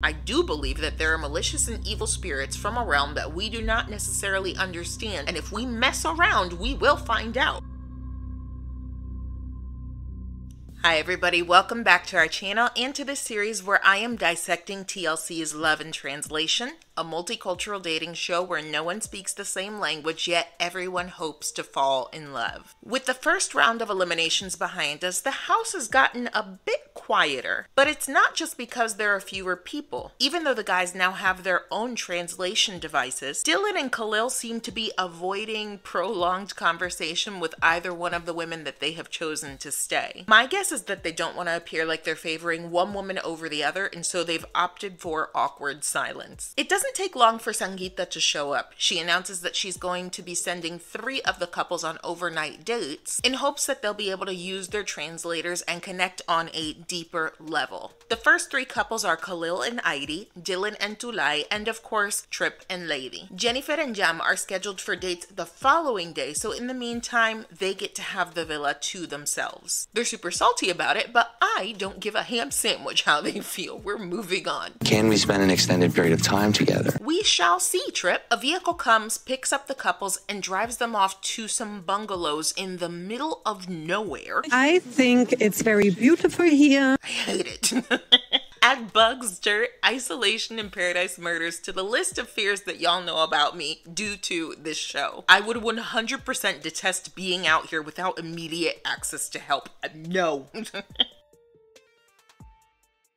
I do believe that there are malicious and evil spirits from a realm that we do not necessarily understand, and if we mess around, we will find out. Hi everybody, welcome back to our channel and to this series where I am dissecting TLC's Love in Translation, a multicultural dating show where no one speaks the same language yet everyone hopes to fall in love. With the first round of eliminations behind us, the house has gotten a bit quieter, but it's not just because there are fewer people. Even though the guys now have their own translation devices, Dylan and Khalil seem to be avoiding prolonged conversation with either one of the women that they have chosen to stay. My guess is that they don't want to appear like they're favoring one woman over the other, and so they've opted for awkward silence. It doesn't take long for Sangeeta to show up. She announces that she's going to be sending 3 of the couples on overnight dates in hopes that they'll be able to use their translators and connect on a deeper level. The first 3 couples are Khalil and Aidy, Dylan and Tulay, and of course, Trip and Lady. Jennifer and Jam are scheduled for dates the following day, so in the meantime, they get to have the villa to themselves. They're super salty about it, but I don't give a ham sandwich how they feel. We're moving on. Can we spend an extended period of time together? We shall see, Trip. A vehicle comes, picks up the couples, and drives them off to some bungalows in the middle of nowhere. I think it's very beautiful here. I hate it. Add bugs, dirt, isolation, and paradise murders to the list of fears that y'all know about me due to this show. I would 100% detest being out here without immediate access to help. No.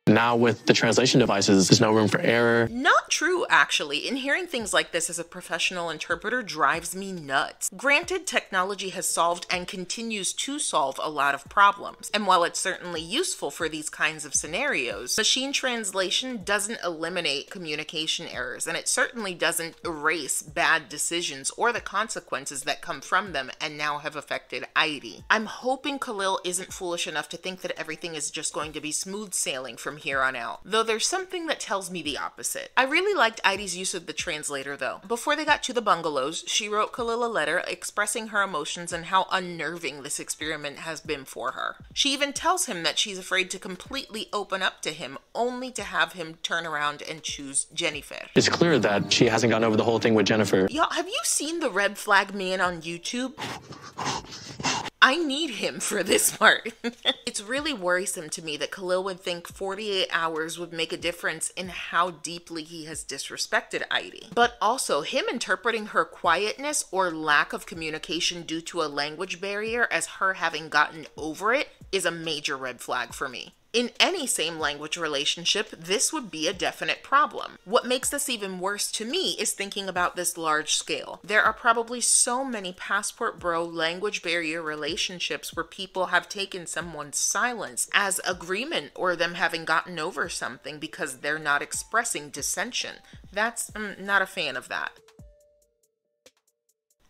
Now with the translation devices, there's no room for error. Not true, actually. And hearing things like this as a professional interpreter drives me nuts. Granted, technology has solved and continues to solve a lot of problems. And while it's certainly useful for these kinds of scenarios, machine translation doesn't eliminate communication errors, and it certainly doesn't erase bad decisions or the consequences that come from them and now have affected Aidy. I'm hoping Khalil isn't foolish enough to think that everything is just going to be smooth sailing from here on out, though there's something that tells me the opposite. I really liked Aidy's use of the translator though. Before they got to the bungalows, she wrote Khalil a letter expressing her emotions and how unnerving this experiment has been for her. She even tells him that she's afraid to completely open up to him, only to have him turn around and choose Jennifer. It's clear that she hasn't gotten over the whole thing with Jennifer. Y'all, have you seen the red flag man on YouTube? I need him for this part. It's really worrisome to me that Khalil would think 48 hours would make a difference in how deeply he has disrespected Aidy. But also, him interpreting her quietness or lack of communication due to a language barrier as her having gotten over it is a major red flag for me. In any same language relationship, this would be a definite problem. What makes this even worse to me is thinking about this large scale. There are probably so many passport bro language barrier relationships where people have taken someone's silence as agreement or them having gotten over something because they're not expressing dissension. I'm not a fan of that.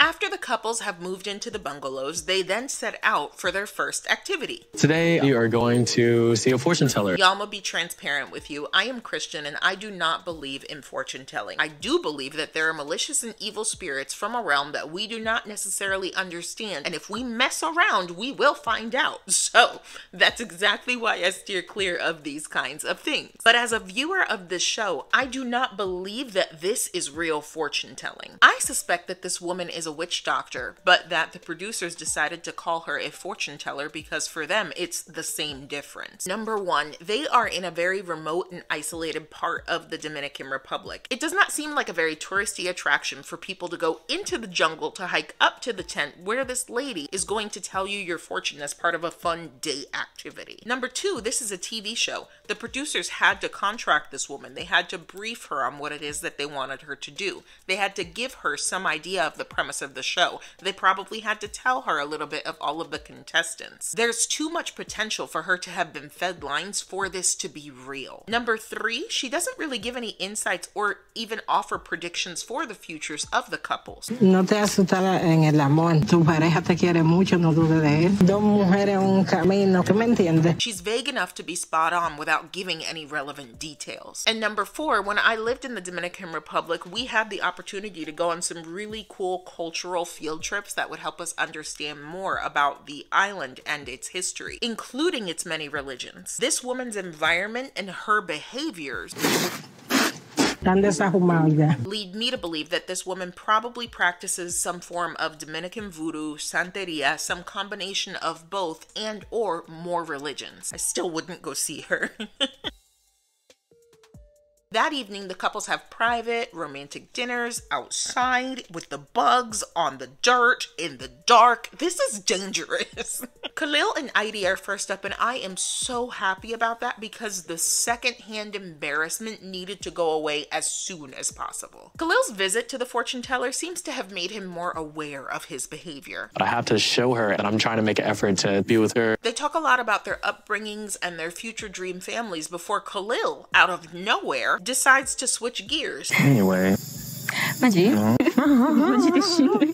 After the couples have moved into the bungalows, they then set out for their first activity. Today, you are going to see a fortune teller. Y'all, I'ma be transparent with you. I am Christian and I do not believe in fortune telling. I do believe that there are malicious and evil spirits from a realm that we do not necessarily understand, and if we mess around, we will find out. So that's exactly why I steer clear of these kinds of things. But as a viewer of this show, I do not believe that this is real fortune telling. I suspect that this woman is a witch doctor, but that the producers decided to call her a fortune teller because for them it's the same difference. Number one, they are in a very remote and isolated part of the Dominican Republic. It does not seem like a very touristy attraction for people to go into the jungle to hike up to the tent where this lady is going to tell you your fortune as part of a fun date activity. Number two, this is a TV show. The producers had to contract this woman. They had to brief her on what it is that they wanted her to do. They had to give her some idea of the premise of the show. They probably had to tell her a little bit of all of the contestants. There's too much potential for her to have been fed lines for this to be real. Number three, she doesn't really give any insights or even offer predictions for the futures of the couples. No te asustarás en el amor. Tu pareja te quiere mucho, no dudes de él. Dos mujeres, un camino. ¿Tú me entiendes? She's vague enough to be spot on without giving any relevant details. And number four, when I lived in the Dominican Republic, we had the opportunity to go on some really cool cultural field trips that would help us understand more about the island and its history, including its many religions. This woman's environment and her behaviors lead me to believe that this woman probably practices some form of Dominican voodoo, santeria, some combination of both and or more religions. I still wouldn't go see her. That evening, the couples have private, romantic dinners outside with the bugs on the dirt in the dark. This is dangerous. Khalil and Heidi are first up, and I am so happy about that because the secondhand embarrassment needed to go away as soon as possible. Khalil's visit to the fortune teller seems to have made him more aware of his behavior. But I have to show her that I'm trying to make an effort to be with her. They talk a lot about their upbringings and their future dream families before Khalil, out of nowhere, decides to switch gears. Anyway.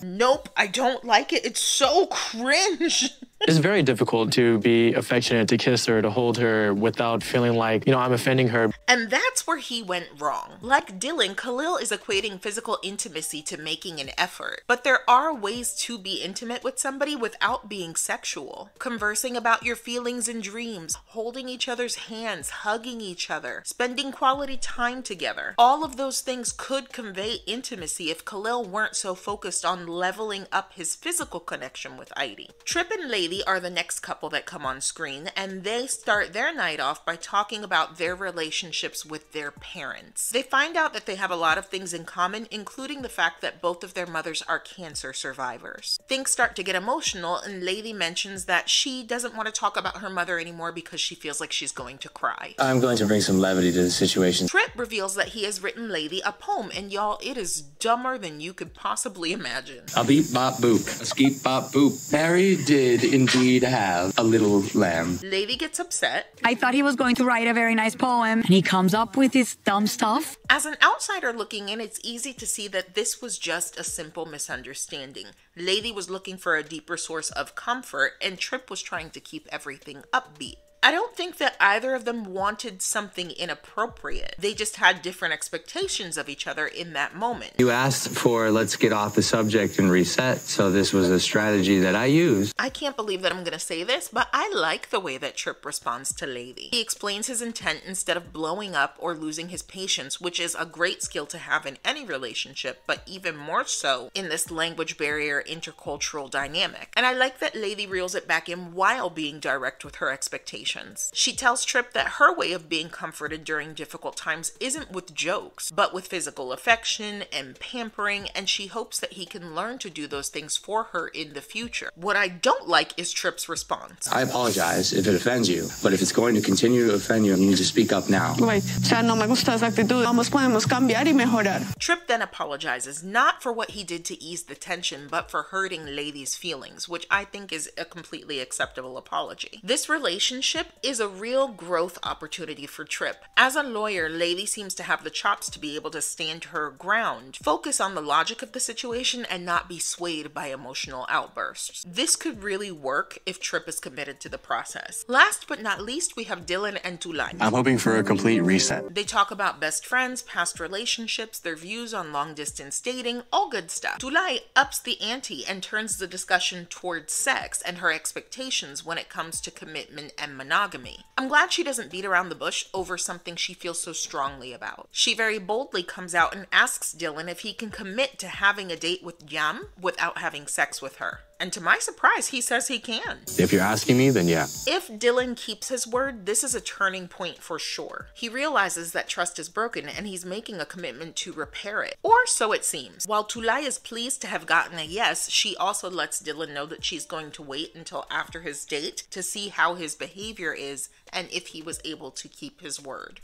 Nope, I don't like it. It's so cringe. It's very difficult to be affectionate, to kiss her, to hold her without feeling like, I'm offending her. And that's where he went wrong. Like Dylan, Khalil is equating physical intimacy to making an effort. But there are ways to be intimate with somebody without being sexual. Conversing about your feelings and dreams, holding each other's hands, hugging each other, spending quality time together. All of those things could convey intimacy if Khalil weren't so focused on leveling up his physical connection with Heidi. Trip and Lady are the next couple that come on screen, and they start their night off by talking about their relationships with their parents. They find out that they have a lot of things in common, including the fact that both of their mothers are cancer survivors. Things start to get emotional, and Lady mentions that she doesn't want to talk about her mother anymore because she feels like she's going to cry. I'm going to bring some levity to the situation. Trip reveals that he has written Lady a poem, and y'all, it is dumber than you could possibly imagine. A beep bop boop, a skeep bop boop. Mary did indeed have a little lamb. Lady gets upset. I thought he was going to write a very nice poem, and he comes up with this dumb stuff. As an outsider looking in, it's easy to see that this was just a simple misunderstanding. Lady was looking for a deeper source of comfort, and Trip was trying to keep everything upbeat. I don't think that either of them wanted something inappropriate. They just had different expectations of each other in that moment. You asked for let's get off the subject and reset, so this was a strategy that I used. I can't believe that I'm going to say this, but I like the way that Trip responds to Lady. He explains his intent instead of blowing up or losing his patience, which is a great skill to have in any relationship, but even more so in this language barrier intercultural dynamic. And I like that Lady reels it back in while being direct with her expectations. She tells Trip that her way of being comforted during difficult times isn't with jokes, but with physical affection and pampering, and she hopes that he can learn to do those things for her in the future. What I don't like is Trip's response. I apologize if it offends you, but if it's going to continue to offend you, you need to speak up now. Güey, o sea, no me gusta esa actitud. Ambos podemos cambiar y mejorar. Trip then apologizes, not for what he did to ease the tension, but for hurting Lady's feelings, which I think is a completely acceptable apology. This relationship is a real growth opportunity for Trip. As a lawyer, Lady seems to have the chops to be able to stand her ground, focus on the logic of the situation, and not be swayed by emotional outbursts. This could really work if Trip is committed to the process. Last but not least, we have Dylan and Tulay. I'm hoping for a complete reset. They talk about best friends, past relationships, their views on long-distance dating, all good stuff. Tulay ups the ante and turns the discussion towards sex and her expectations when it comes to commitment and monogamy. I'm glad she doesn't beat around the bush over something she feels so strongly about. She very boldly comes out and asks Dylan if he can commit to having a date with Yam without having sex with her. And to my surprise, he says he can. If you're asking me, then yeah. If Dylan keeps his word, this is a turning point for sure. He realizes that trust is broken and he's making a commitment to repair it. Or so it seems. While Tulay is pleased to have gotten a yes, she also lets Dylan know that she's going to wait until after his date to see how his behavior is and if he was able to keep his word.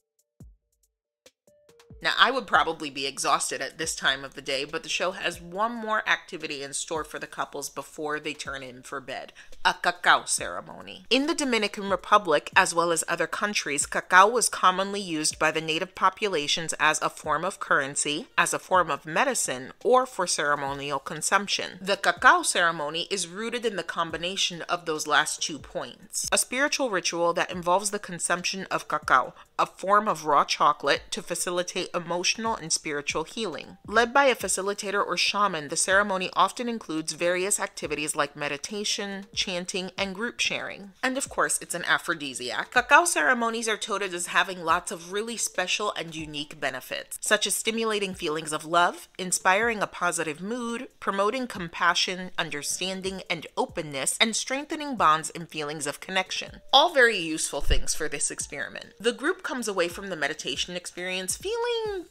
Now, I would probably be exhausted at this time of the day, but the show has one more activity in store for the couples before they turn in for bed, a cacao ceremony. In the Dominican Republic, as well as other countries, cacao was commonly used by the native populations as a form of currency, as a form of medicine, or for ceremonial consumption. The cacao ceremony is rooted in the combination of those last 2 points. A spiritual ritual that involves the consumption of cacao, a form of raw chocolate to facilitate emotional and spiritual healing. Led by a facilitator or shaman, the ceremony often includes various activities like meditation, chanting, and group sharing. And of course, it's an aphrodisiac. Cacao ceremonies are touted as having lots of really special and unique benefits, such as stimulating feelings of love, inspiring a positive mood, promoting compassion, understanding, and openness, and strengthening bonds and feelings of connection. All very useful things for this experiment. The group comes away from the meditation experience feeling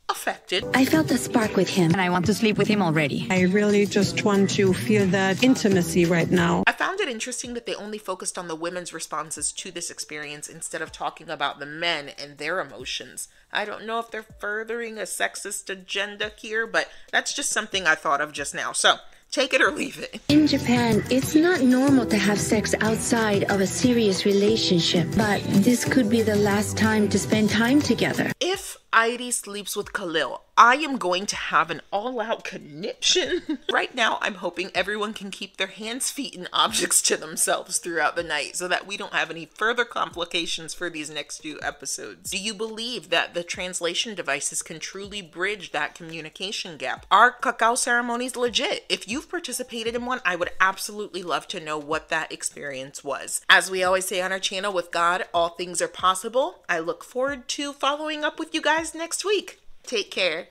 affected. I felt a spark with him, and I want to sleep with him already. I really just want to feel that intimacy right now. I found it interesting that they only focused on the women's responses to this experience instead of talking about the men and their emotions. I don't know if they're furthering a sexist agenda here, but that's just something I thought of just now. So, take it or leave it. In Japan, it's not normal to have sex outside of a serious relationship, but this could be the last time to spend time together. If Airi sleeps with Khalil, I am going to have an all-out conniption. Right now, I'm hoping everyone can keep their hands, feet, and objects to themselves throughout the night so that we don't have any further complications for these next few episodes. Do you believe that the translation devices can truly bridge that communication gap? Are cacao ceremonies legit? If you've participated in one, I would absolutely love to know what that experience was. As we always say on our channel, with God, all things are possible. I look forward to following up with you guys next week. Take care.